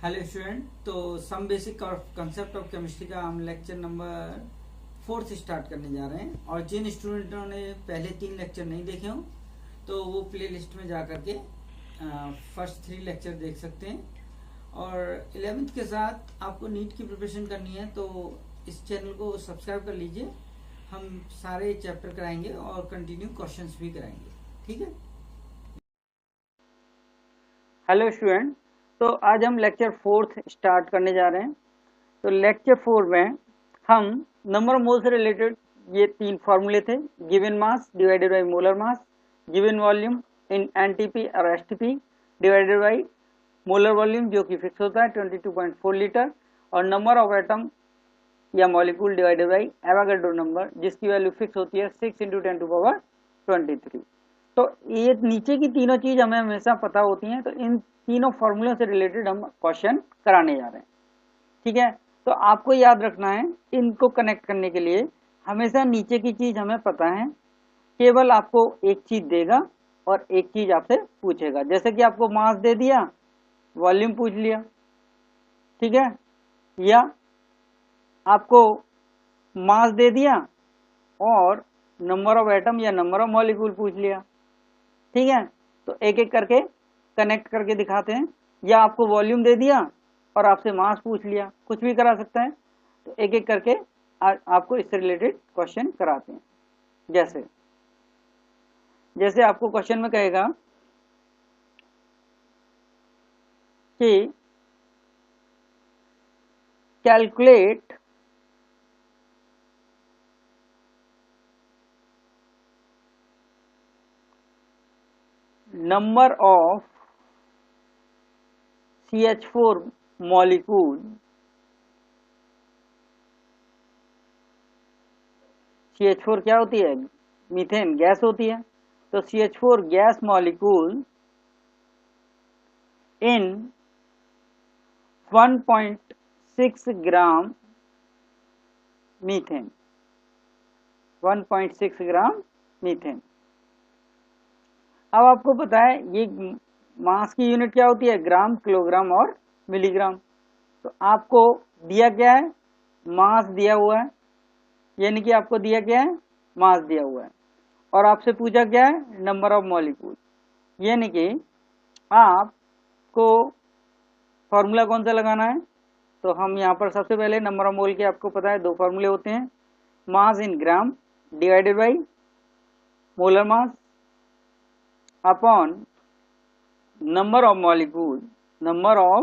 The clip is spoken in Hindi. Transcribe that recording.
Hello student. तो some basic concept of chemistry का हम लेक्चर नंबर 4 स्टार्ट करने जा रहे हैं। और जिन स्टूडेंटों ने पहले 3 लेक्चर नहीं देखे हों तो वो प्ले लिस्ट में जा करके फर्स्ट 3 लेक्चर देख सकते हैं। और 11th के साथ आपको नीट की प्रिपरेशन करनी है तो इस चैनल को सब्सक्राइब कर लीजिए। हम सारे चैप्टर कराएंगे और कंटिन्यू क्वेश्चंस भी कराएंगे। ठीक है। हेलो स्टूडेंट, तो आज हम लेक्चर 4 स्टार्ट करने जा रहे हैं। तो लेक्चर 4 में हम नंबर ऑफ मोल से रिलेटेड ये 3 फॉर्मूले थे। Given mass divided by molar mass, given volume in NTP और STP divided by molar volume जो कि फिक्स होता है 22.4 लीटर, और नंबर ऑफ एटम या molecule divided by Avogadro number जिसकी वैल्यू फिक्स होती है 6 × 10⁻23। तो ये नीचे की तीनों चीज हमें हमेशा पता होती हैं, तो इन तीनों फॉर्मूलों से रिलेटेड हम क्वेश्चन कराने जा रहे हैं। ठीक है। तो आपको याद रखना है, इनको कनेक्ट करने के लिए हमेशा नीचे की चीज हमें पता है, केवल आपको एक चीज देगा और एक चीज आपसे पूछेगा। जैसे कि आपको मास दे दिया, वॉल्यूम पूछ लिया, ठीक है, या आपको मास दे दिया और नंबर ऑफ एटम या नंबर ऑफ मॉलिक्यूल पूछ लिया। ठीक है। तो एक एक करके कनेक्ट करके दिखाते हैं, या आपको वॉल्यूम दे दिया और आपसे मास पूछ लिया, कुछ भी करा सकता है। तो एक एक करके आपको इससे रिलेटेड क्वेश्चन कराते हैं। जैसे आपको क्वेश्चन में कहेगा कि calculate number of CH4 molecule, CH4 क्या होती है? मीथेन गैस होती है। तो CH4 गैस मॉलिक्यूल इन 1.6 ग्राम मीथेन, 1.6 ग्राम मीथेन। अब आपको पता है ये मास की यूनिट क्या होती है? ग्राम, किलोग्राम और मिलीग्राम। तो आपको दिया क्या है? मास दिया हुआ है, यानी कि आपको दिया क्या है? मास दिया हुआ है। और आपसे पूछा क्या है? Number of molecule. यानी कि आपको फॉर्मूला कौन सा लगाना है? तो हम यहाँ पर सबसे पहले नंबर ऑफ मोल के आपको पता है 2 फॉर्मूले होते हैं। Mass in gram divided by molar mass upon number of molecule, number of